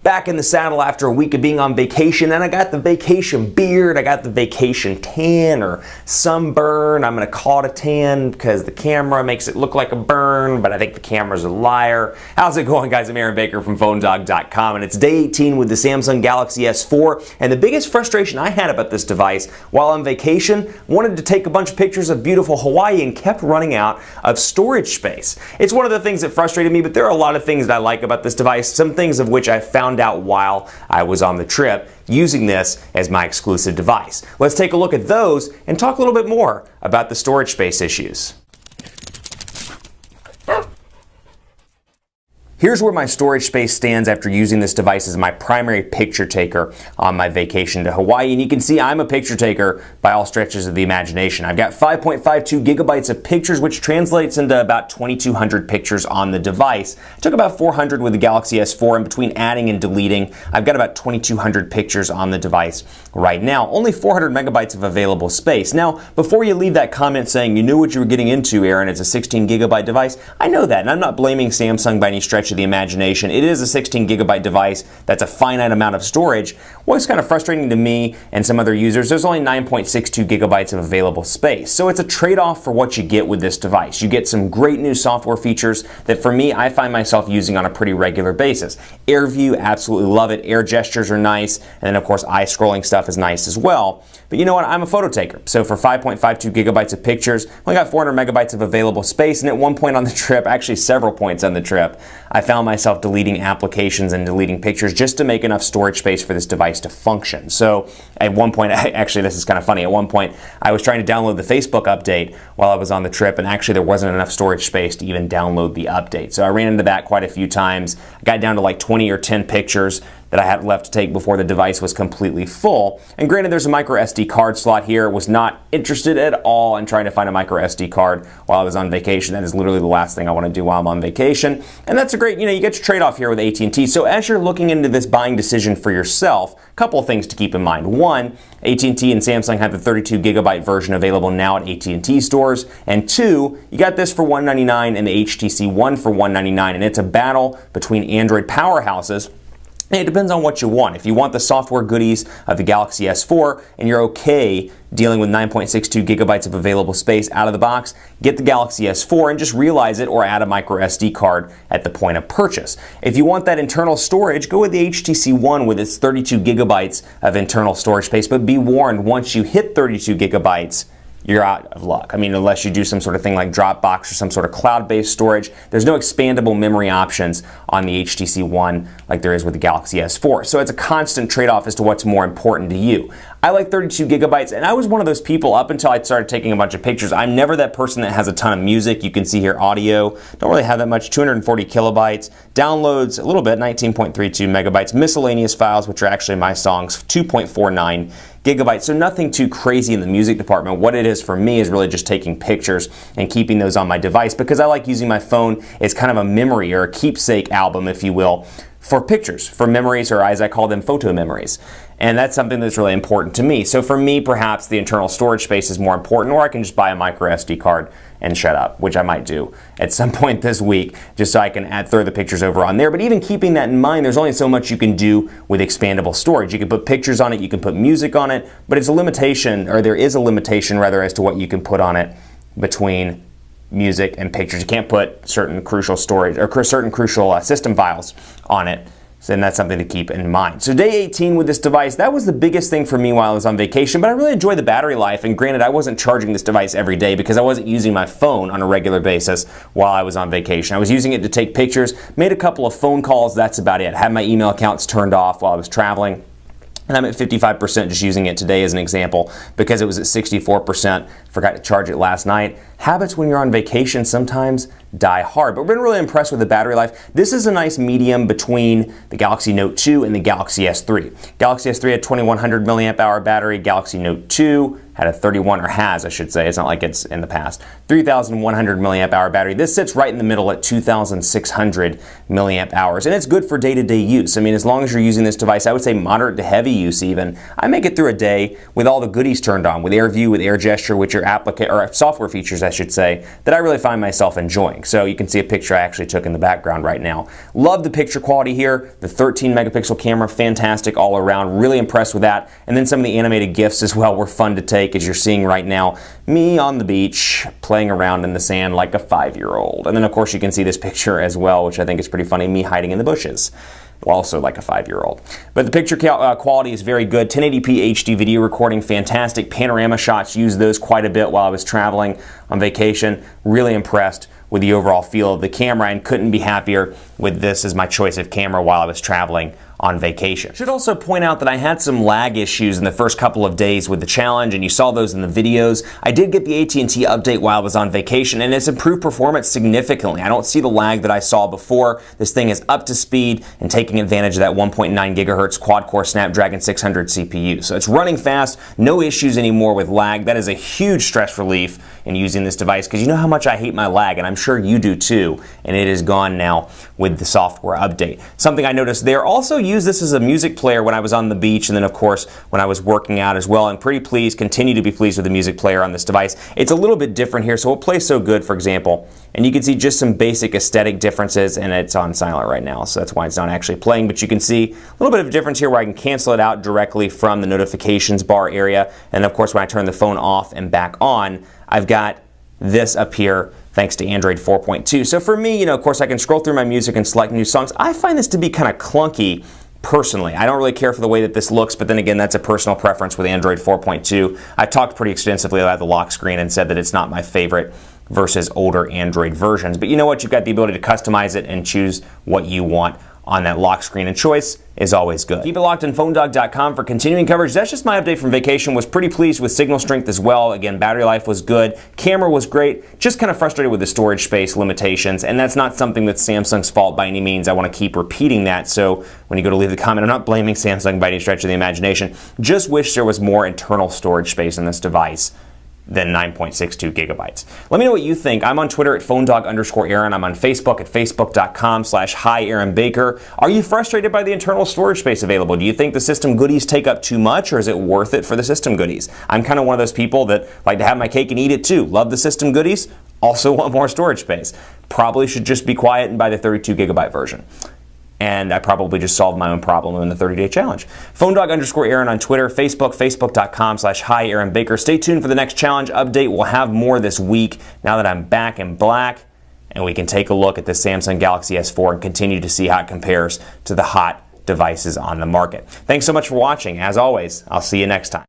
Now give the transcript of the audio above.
Back in the saddle after a week of being on vacation, and I got the vacation beard, I got the vacation tan or sunburn. I'm gonna call it a tan because the camera makes it look like a burn, but I think the camera's a liar. How's it going, guys? I'm Aaron Baker from PhoneDog.com, and it's day 18 with the Samsung Galaxy S4, and the biggest frustration I had about this device while on vacation, wanted to take a bunch of pictures of beautiful Hawaii and kept running out of storage space. It's one of the things that frustrated me, but there are a lot of things that I like about this device, some things of which I found out while I was on the trip using this as my exclusive device. Let's take a look at those and talk a little bit more about the storage space issues. Here's where my storage space stands after using this device as my primary picture taker on my vacation to Hawaii. And you can see I'm a picture taker by all stretches of the imagination. I've got 5.52 gigabytes of pictures, which translates into about 2,200 pictures on the device. I took about 400 with the Galaxy S4, and between adding and deleting, I've got about 2,200 pictures on the device right now. Only 400 megabytes of available space. Now, before you leave that comment saying you knew what you were getting into, Aaron, it's a 16 gigabyte device, I know that, and I'm not blaming Samsung by any stretch of the imagination. It is a 16 gigabyte device. That's a finite amount of storage. What's kind of frustrating to me and some other users, there's only 9.62 gigabytes of available space. So it's a trade-off for what you get with this device. You get some great new software features that for me, I find myself using on a pretty regular basis. AirView, absolutely love it. Air gestures are nice. And then of course, eye scrolling stuff is nice as well. But you know what? I'm a photo taker. So for 5.52 gigabytes of pictures, I only got 400 megabytes of available space. And at one point on the trip, actually several points on the trip, I found myself deleting applications and deleting pictures just to make enough storage space for this device to function. So at one point, actually this is kind of funny, at one point I was trying to download the Facebook update while I was on the trip, and actually there wasn't enough storage space to even download the update. So I ran into that quite a few times. I got down to like 20 or 10 pictures that I had left to take before the device was completely full. And granted, there's a micro SD card slot here. Was not interested at all in trying to find a micro SD card while I was on vacation. That is literally the last thing I want to do while I'm on vacation. And that's a great, you get your trade-off here with AT&T. So as you're looking into this buying decision for yourself, a couple of things to keep in mind. One, AT&T and Samsung have the 32 gigabyte version available now at AT&T stores. And two, you got this for $199 and the HTC One for $199. And it's a battle between Android powerhouses. It depends on what you want. If you want the software goodies of the Galaxy S4 and you're okay dealing with 9.62 gigabytes of available space out of the box, get the Galaxy S4 and just realize it, or add a micro SD card at the point of purchase. If you want that internal storage, go with the HTC One with its 32 gigabytes of internal storage space, but be warned, once you hit 32 gigabytes, you're out of luck. I mean, unless you do some sort of thing like Dropbox or some sort of cloud-based storage, there's no expandable memory options on the HTC One like there is with the Galaxy S4. So it's a constant trade-off as to what's more important to you. I like 32 gigabytes, and I was one of those people up until I started taking a bunch of pictures. I'm never that person that has a ton of music. You can see here audio, don't really have that much, 240 kilobytes. Downloads, a little bit, 19.32 megabytes. Miscellaneous files, which are actually my songs, 2.49 gigabytes. So nothing too crazy in the music department. What it is for me is really just taking pictures and keeping those on my device, because I like using my phone as kind of a memory or a keepsake album, if you will, for pictures, for memories, or as I call them, photo memories. And that's something that's really important to me. So for me, perhaps the internal storage space is more important, or I can just buy a micro SD card and shut up, which I might do at some point this week, just so I can throw the pictures over on there. But even keeping that in mind, there's only so much you can do with expandable storage. You can put pictures on it, you can put music on it, but it's a limitation, or there is a limitation rather, as to what you can put on it between music and pictures. You can't put certain crucial storage or certain crucial system files on it. And that's something to keep in mind. So day 18 with this device, that was the biggest thing for me while I was on vacation, but I really enjoyed the battery life. And granted, I wasn't charging this device every day because I wasn't using my phone on a regular basis while I was on vacation. I was using it to take pictures, made a couple of phone calls, that's about it. I had my email accounts turned off while I was traveling. And I'm at 55% just using it today as an example because it was at 64%. Forgot to charge it last night. Habits when you're on vacation sometimes die hard, but we've been really impressed with the battery life. This is a nice medium between the Galaxy Note 2 and the Galaxy S3. Galaxy S3 had 2100 milliamp hour battery. Galaxy Note 2 had a 31, or has, I should say, it's not like it's in the past, 3,100 milliamp hour battery. This sits right in the middle at 2,600 milliamp hours, and it's good for day-to-day use. I mean, as long as you're using this device, I would say moderate to heavy use even. I make it through a day with all the goodies turned on, with AirView, with AirGesture, with your software features, I should say, that I really find myself enjoying. So you can see a picture I actually took in the background right now. Love the picture quality here. The 13 megapixel camera, fantastic all around. Really impressed with that. And then some of the animated GIFs as well were fun to take, as you're seeing right now. Me on the beach, playing around in the sand like a 5-year-old. And then of course you can see this picture as well, which I think is pretty funny, me hiding in the bushes. Also like a 5-year-old. But the picture quality is very good. 1080p HD video recording, fantastic. Panorama shots, used those quite a bit while I was traveling on vacation. Really impressed with the overall feel of the camera, and couldn't be happier with this as my choice of camera while I was traveling on vacation. Should also point out that I had some lag issues in the first couple of days with the challenge, and you saw those in the videos. I did get the AT&T update while I was on vacation, and it's improved performance significantly. I don't see the lag that I saw before. This thing is up to speed and taking advantage of that 1.9 gigahertz quad-core Snapdragon 600 CPU. So it's running fast, no issues anymore with lag. That is a huge stress relief in using this device, because you know how much I hate my lag, and I'm sure you do too, and it is gone now with the software update. Something I noticed there, also used this as a music player when I was on the beach, and then of course when I was working out as well. I'm pretty pleased, continue to be pleased with the music player on this device. It's a little bit different here, so it plays So Good, for example, and you can see just some basic aesthetic differences, and it's on silent right now, so that's why it's not actually playing, but you can see a little bit of a difference here where I can cancel it out directly from the notifications bar area, and of course when I turn the phone off and back on, I've got this up here thanks to Android 4.2. So for me, of course I can scroll through my music and select new songs. I find this to be kind of clunky personally. I don't really care for the way that this looks, but then again, that's a personal preference with Android 4.2. I've talked pretty extensively about the lock screen and said that it's not my favorite versus older Android versions. But you know what? You've got the ability to customize it and choose what you want on that lock screen, and choice is always good. Keep it locked on PhoneDog.com for continuing coverage. That's just my update from vacation. Was pretty pleased with signal strength as well. Again, battery life was good. Camera was great. Just kind of frustrated with the storage space limitations, and that's not something that's Samsung's fault by any means. I want to keep repeating that, so when you go to leave the comment, I'm not blaming Samsung by any stretch of the imagination. Just wish there was more internal storage space in this device than 9.62 gigabytes. Let me know what you think. I'm on Twitter at PhoneDog_Aaron. I'm on Facebook at Facebook.com/HiAaronBaker. Are you frustrated by the internal storage space available? Do you think the system goodies take up too much, or is it worth it for the system goodies? I'm kind of one of those people that like to have my cake and eat it too. Love the system goodies, also want more storage space. Probably should just be quiet and buy the 32 gigabyte version. And I probably just solved my own problem in the 30-day challenge. PhoneDog_Aaron on Twitter, Facebook, Facebook.com/HiAaronBaker. Stay tuned for the next challenge update. We'll have more this week now that I'm back in black, and we can take a look at the Samsung Galaxy S4 and continue to see how it compares to the hot devices on the market. Thanks so much for watching. As always, I'll see you next time.